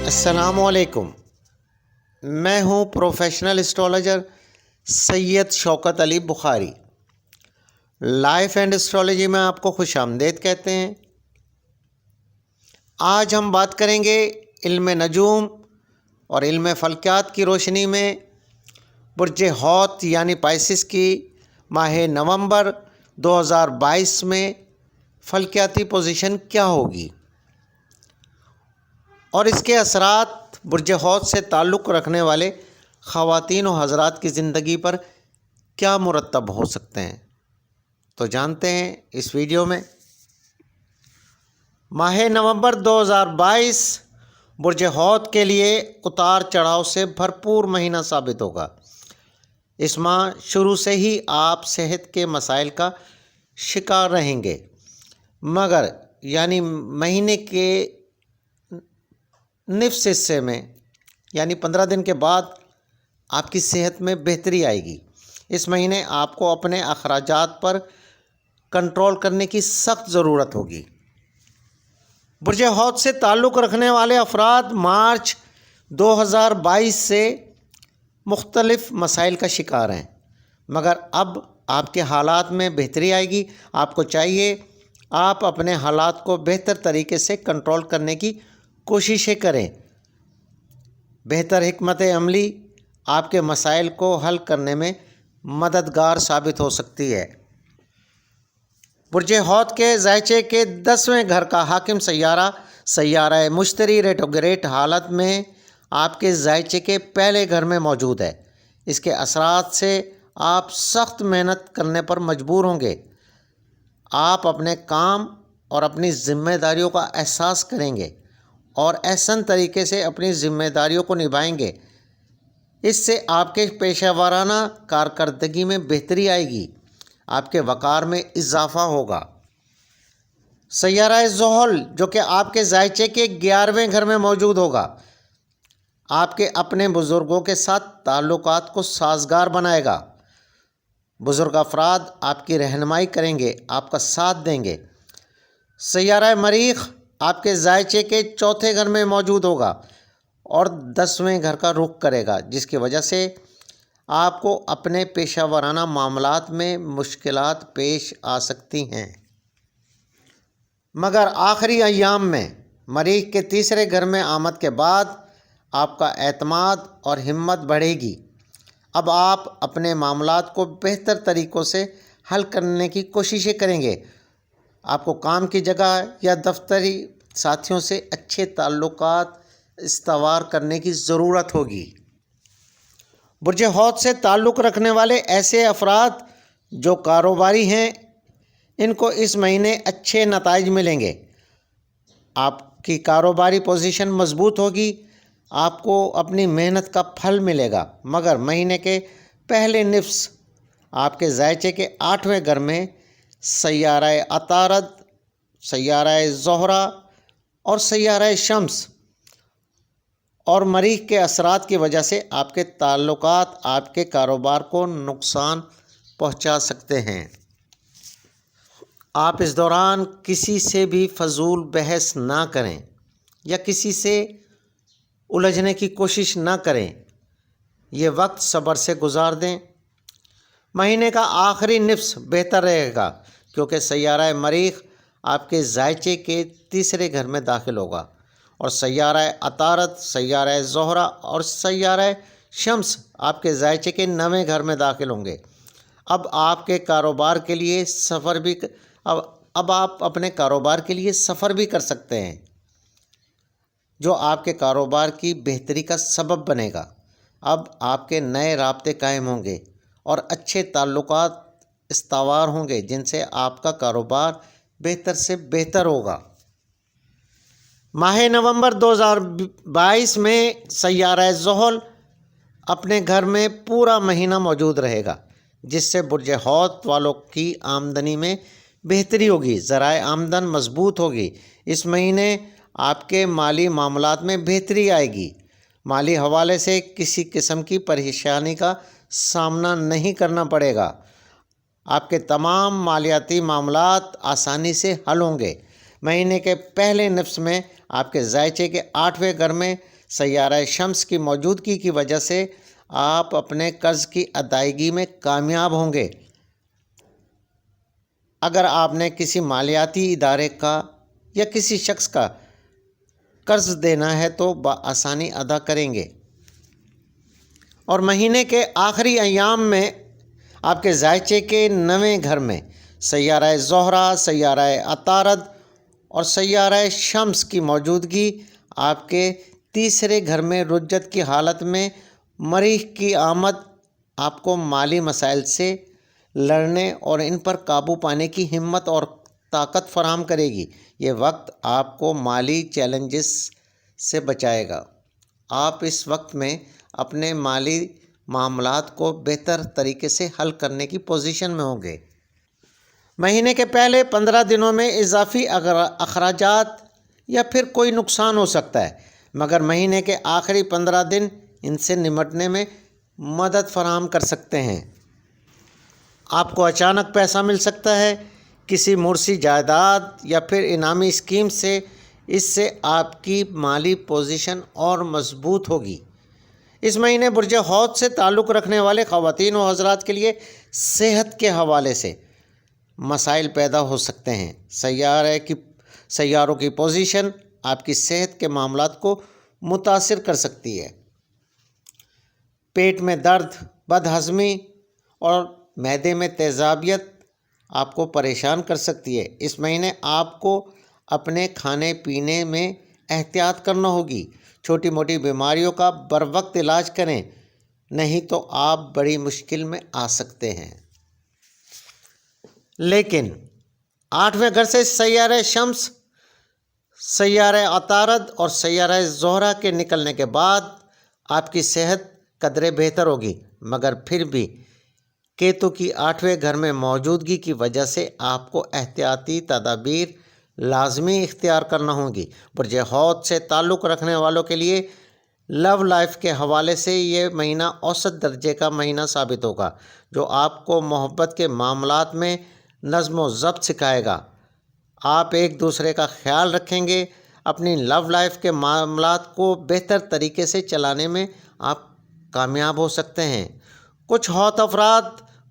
السلام علیکم، میں ہوں professional astrologer Syed Shaukat Ali Bukhari. Life and astrology میں آپ کو خوش آمدید کہتے ہیں۔ آج ہم بات کریں گے علم نجوم اور علم فلکیات کی روشنی میں برج حوت یعنی پائسس کی ماہ نومبر 2022 میں فلکیاتی پوزیشن کیا ہوگی اور اس کے اثرات برج حوت سے تعلق رکھنے والے خواتین و حضرات کی زندگی پر کیا مرتب ہو سکتے ہیں۔ تو جانتے ہیں اس ویڈیو میں۔ ماہ نومبر 2022 برج حوت کے لیے اتار چڑھاؤ سے بھرپور مہینہ ثابت ہوگا۔ اس ماہ شروع سے ہی آپ صحت کے مسائل کا شکار رہیں گے، مگر یعنی مہینے کے نصف حصے میں یعنی 15 دن کے بعد آپ کی صحت میں بہتری آئے گی۔ اس مہینے آپ کو اپنے اخراجات پر کنٹرول کرنے کی سخت ضرورت ہوگی۔ برج حوت سے تعلق رکھنے والے افراد مارچ 2022 سے مختلف مسائل کا شکار ہیں، مگر اب آپ کے حالات میں بہتری آئے گی۔ آپ کو چاہیے آپ اپنے حالات کو بہتر طریقے سے کنٹرول کرنے کی کوششیں کریں۔ بہتر حکمت عملی آپ کے مسائل کو حل کرنے میں مددگار ثابت ہو سکتی ہے۔ برج حوت کے ذائچے کے 10ویں گھر کا حاکم سیارہ مشتری ریٹروگریڈ حالت میں آپ کے ذائچے کے پہلے گھر میں موجود ہے۔ اس کے اثرات سے آپ سخت محنت کرنے پر مجبور ہوں گے۔ آپ اپنے کام اور اپنی ذمہ داریوں کا احساس کریں گے اور احسن طریقے سے اپنی ذمہ داریوں کو نبھائیں گے۔ اس سے آپ کے پیشہ ورانہ کارکردگی میں بہتری آئے گی، آپ کے وقار میں اضافہ ہوگا۔ سیارہ زحل جو کہ آپ کے ذائچے کے 11ویں گھر میں موجود ہوگا، آپ کے اپنے بزرگوں کے ساتھ تعلقات کو سازگار بنائے گا۔ بزرگ افراد آپ کی رہنمائی کریں گے، آپ کا ساتھ دیں گے۔ سیارہ مریخ آپ کے ذائچے کے 4تھے گھر میں موجود ہوگا اور 10ویں گھر کا رخ کرے گا، جس کی وجہ سے آپ کو اپنے پیشہ ورانہ معاملات میں مشکلات پیش آ سکتی ہیں۔ مگر آخری ایام میں مریخ کے 3رے گھر میں آمد کے بعد آپ کا اعتماد اور ہمت بڑھے گی۔ اب آپ اپنے معاملات کو بہتر طریقوں سے حل کرنے کی کوششیں کریں گے۔ آپ کو کام کی جگہ یا دفتری ساتھیوں سے اچھے تعلقات استوار کرنے کی ضرورت ہوگی۔ برج حوت سے تعلق رکھنے والے ایسے افراد جو کاروباری ہیں، ان کو اس مہینے اچھے نتائج ملیں گے۔ آپ کی کاروباری پوزیشن مضبوط ہوگی، آپ کو اپنی محنت کا پھل ملے گا، مگر مہینے کے پہلے نصف آپ کے ذائچے کے 8ویں گھر میں سیارہ عطارد، سیارہ زہرہ اور سیارہ شمس اور مریخ کے اثرات کی وجہ سے آپ کے تعلقات آپ کے کاروبار کو نقصان پہنچا سکتے ہیں۔ آپ اس دوران کسی سے بھی فضول بحث نہ کریں یا کسی سے الجھنے کی کوشش نہ کریں۔ یہ وقت صبر سے گزار دیں۔ مہینے کا آخری نصف بہتر رہے گا کیونکہ سیارہ مریخ آپ کے ذائچے کے 3رے گھر میں داخل ہوگا اور سیارہ عطارد، سیارہ زہرہ اور سیارہ شمس آپ کے ذائچے کے 9ویں گھر میں داخل ہوں گے۔ اب آپ اپنے کاروبار کے لیے سفر بھی کر سکتے ہیں، جو آپ کے کاروبار کی بہتری کا سبب بنے گا۔ اب آپ کے نئے رابطے قائم ہوں گے اور اچھے تعلقات استوار ہوں گے، جن سے آپ کا کاروبار بہتر سے بہتر ہوگا۔ ماہ نومبر 2022 میں سیارہ زحل اپنے گھر میں پورا مہینہ موجود رہے گا، جس سے برج حوت والوں کی آمدنی میں بہتری ہوگی، ذرائع آمدن مضبوط ہوگی۔ اس مہینے آپ کے مالی معاملات میں بہتری آئے گی۔ مالی حوالے سے کسی قسم کی پریشانی کا سامنا نہیں کرنا پڑے گا۔ آپ کے تمام مالیاتی معاملات آسانی سے حل ہوں گے۔ مہینے کے پہلے نصف میں آپ کے ذائچے کے 8ویں گھر میں سیارہ شمس کی موجودگی کی وجہ سے آپ اپنے قرض کی ادائیگی میں کامیاب ہوں گے۔ اگر آپ نے کسی مالیاتی ادارے کا یا کسی شخص کا قرض دینا ہے تو بآسانی ادا کریں گے۔ اور مہینے کے آخری ایام میں آپ کے ذائچے کے نویں گھر میں سیارہ زہرہ، سیارہ عطارد اور سیارہ شمس کی موجودگی آپ کے تیسرے گھر میں رجت کی حالت میں مریخ کی آمد آپ کو مالی مسائل سے لڑنے اور ان پر قابو پانے کی ہمت اور طاقت فراہم کرے گی۔ یہ وقت آپ کو مالی چیلنجز سے بچائے گا۔ آپ اس وقت میں اپنے مالی معاملات کو بہتر طریقے سے حل کرنے کی پوزیشن میں ہوں گے۔ مہینے کے پہلے 15 دنوں میں اضافی اخراجات یا پھر کوئی نقصان ہو سکتا ہے، مگر مہینے کے آخری 15 دن ان سے نمٹنے میں مدد فراہم کر سکتے ہیں۔ آپ کو اچانک پیسہ مل سکتا ہے، کسی موروثی جائیداد یا پھر انعامی اسکیم سے۔ اس سے آپ کی مالی پوزیشن اور مضبوط ہوگی۔ اس مہینے برج حوت سے تعلق رکھنے والے خواتین و حضرات کے لیے صحت کے حوالے سے مسائل پیدا ہو سکتے ہیں۔ سیاروں کی پوزیشن آپ کی صحت کے معاملات کو متاثر کر سکتی ہے۔ پیٹ میں درد، بد ہضمی اور معدے میں تیزابیت آپ کو پریشان کر سکتی ہے۔ اس مہینے آپ کو اپنے کھانے پینے میں احتیاط کرنا ہوگی۔ چھوٹی موٹی بیماریوں کا بروقت علاج کریں، نہیں تو آپ بڑی مشکل میں آ سکتے ہیں۔ لیکن 8ویں گھر سے سیارہ شمس، سیارہ عطارد اور سیارہ زہرہ کے نکلنے کے بعد آپ کی صحت قدرے بہتر ہوگی، مگر پھر بھی کیتو کی 8ویں گھر میں موجودگی کی وجہ سے آپ کو احتیاطی تدابیر لازمی اختیار کرنا ہوں گی۔ برج حوت سے تعلق رکھنے والوں کے لیے لو لائف کے حوالے سے یہ مہینہ اوسط درجے کا مہینہ ثابت ہوگا، جو آپ کو محبت کے معاملات میں نظم و ضبط سکھائے گا۔ آپ ایک دوسرے کا خیال رکھیں گے۔ اپنی لو لائف کے معاملات کو بہتر طریقے سے چلانے میں آپ کامیاب ہو سکتے ہیں۔ کچھ حوت افراد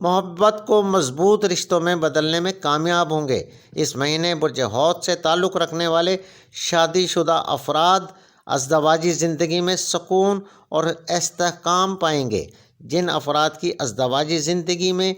محبت کو مضبوط رشتوں میں بدلنے میں کامیاب ہوں گے۔ اس مہینے برج حوت سے تعلق رکھنے والے شادی شدہ افراد ازدواجی زندگی میں سکون اور استحکام پائیں گے۔ جن افراد کی ازدواجی زندگی میں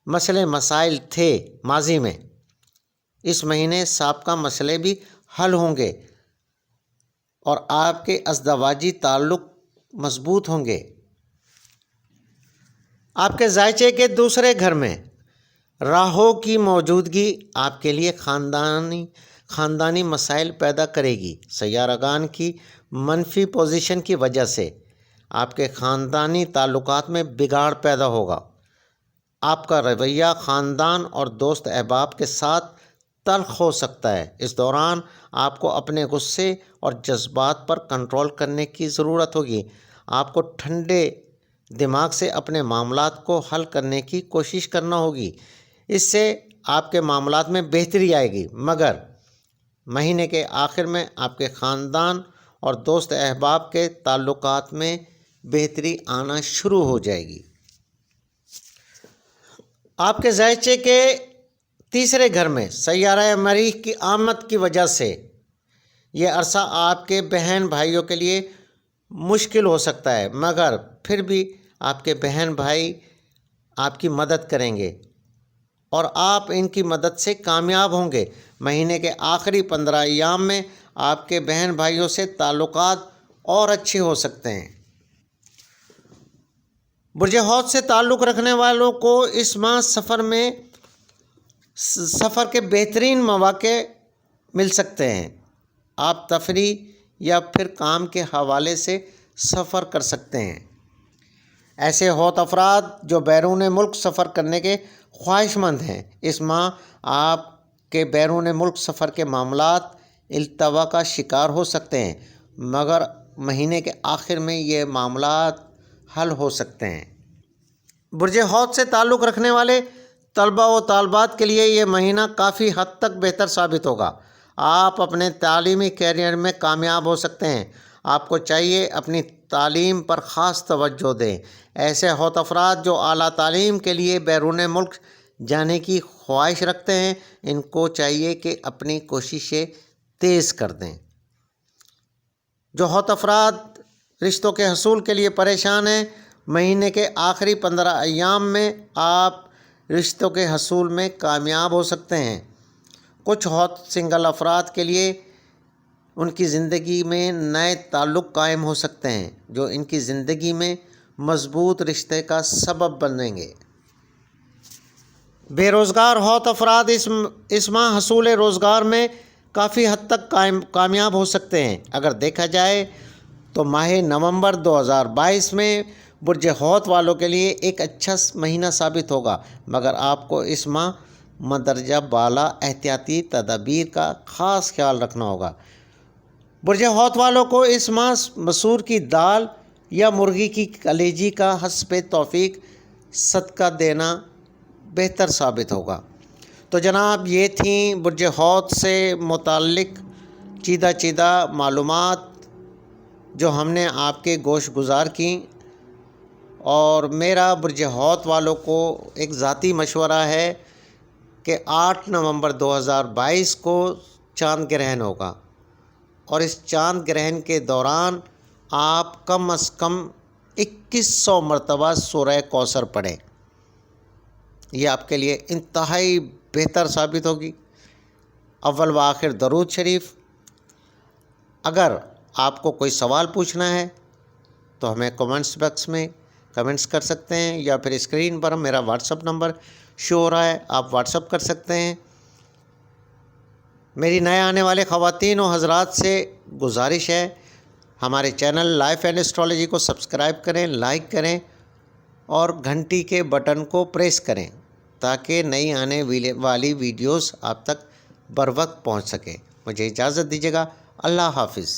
مسئلے مسائل تھے ماضی میں، اس مہینے سابقہ مسئلے بھی حل ہوں گے اور آپ کے ازدواجی تعلق مضبوط ہوں گے۔ آپ کے ذائچے کے دوسرے گھر میں راہو کی موجودگی آپ کے لیے خاندانی مسائل پیدا کرے گی۔ سیارگان کی منفی پوزیشن کی وجہ سے آپ کے خاندانی تعلقات میں بگاڑ پیدا ہوگا۔ آپ کا رویہ خاندان اور دوست احباب کے ساتھ تلخ ہو سکتا ہے۔ اس دوران آپ کو اپنے غصے اور جذبات پر کنٹرول کرنے کی ضرورت ہوگی۔ آپ کو ٹھنڈے دماغ سے اپنے معاملات کو حل کرنے کی کوشش کرنا ہوگی۔ اس سے آپ کے معاملات میں بہتری آئے گی، مگر مہینے کے آخر میں آپ کے خاندان اور دوست احباب کے تعلقات میں بہتری آنا شروع ہو جائے گی۔ آپ کے ذائچے کے تیسرے گھر میں سیارہ مریخ کی آمد کی وجہ سے یہ عرصہ آپ کے بہن بھائیوں کے لیے مشکل ہو سکتا ہے، مگر پھر بھی آپ کے بہن بھائی آپ کی مدد کریں گے اور آپ ان کی مدد سے کامیاب ہوں گے۔ مہینے کے آخری 15 ایام میں آپ کے بہن بھائیوں سے تعلقات اور اچھے ہو سکتے ہیں۔ برج حوت سے تعلق رکھنے والوں کو اس ماہ سفر کے بہترین مواقع مل سکتے ہیں۔ آپ تفریح یا پھر کام کے حوالے سے سفر کر سکتے ہیں۔ ایسے حوت افراد جو بیرون ملک سفر کرنے کے خواہش مند ہیں، اس ماہ آپ کے بیرون ملک سفر کے معاملات التوا کا شکار ہو سکتے ہیں، مگر مہینے کے آخر میں یہ معاملات حل ہو سکتے ہیں۔ برج حوت سے تعلق رکھنے والے طلباء و طالبات کے لیے یہ مہینہ کافی حد تک بہتر ثابت ہوگا۔ آپ اپنے تعلیمی کیریئر میں کامیاب ہو سکتے ہیں۔ آپ کو چاہیے اپنی تعلیم پر خاص توجہ دیں۔ ایسے ہوت افراد جو اعلیٰ تعلیم کے لیے بیرون ملک جانے کی خواہش رکھتے ہیں، ان کو چاہیے کہ اپنی کوششیں تیز کر دیں۔ جو ہوت افراد رشتوں کے حصول کے لیے پریشان ہیں، مہینے کے آخری 15 ایام میں آپ رشتوں کے حصول میں کامیاب ہو سکتے ہیں۔ کچھ ہوت سنگل افراد کے لیے ان کی زندگی میں نئے تعلق قائم ہو سکتے ہیں، جو ان کی زندگی میں مضبوط رشتے کا سبب بنیں گے۔ بے روزگار ہوت افراد اس ماہ حصول روزگار میں کافی حد تک کامیاب ہو سکتے ہیں۔ اگر دیکھا جائے تو ماہ نومبر 2022 میں برج ہوت والوں کے لیے ایک اچھا مہینہ ثابت ہوگا، مگر آپ کو اس ماہ مندرجہ بالا احتیاطی تدابیر کا خاص خیال رکھنا ہوگا۔ برج ہوت والوں کو اس ماہ مسور کی دال یا مرغی کی کلیجی کا حسب توفیق صدقہ دینا بہتر ثابت ہوگا۔ تو جناب یہ تھیں برج ہوت سے متعلق چیدہ معلومات جو ہم نے آپ کے گوش گزار کیں، اور میرا برج ہوت والوں کو ایک ذاتی مشورہ ہے کہ 8 نومبر 2022 کو چاند گرہن ہوگا، اور اس چاند گرہن کے دوران آپ کم از کم 2100 مرتبہ سورہ کوثر پڑھیں۔ یہ آپ کے لیے انتہائی بہتر ثابت ہوگی۔ اول و آخر درود شریف۔ اگر آپ کو کوئی سوال پوچھنا ہے تو ہمیں کمنٹس باکس میں کمنٹس کر سکتے ہیں، یا پھر اسکرین پر میرا واٹس اپ نمبر شو ہو رہا ہے، آپ واٹس اپ کر سکتے ہیں۔ میری نئے آنے والے خواتین و حضرات سے گزارش ہے، ہمارے چینل لائف اینڈ ایسٹرالوجی کو سبسکرائب کریں، لائک کریں اور گھنٹی کے بٹن کو پریس کریں تاکہ نئی آنے والی ویڈیوز آپ تک بر وقت پہنچ سکے۔ مجھے اجازت دیجیے گا۔ اللہ حافظ۔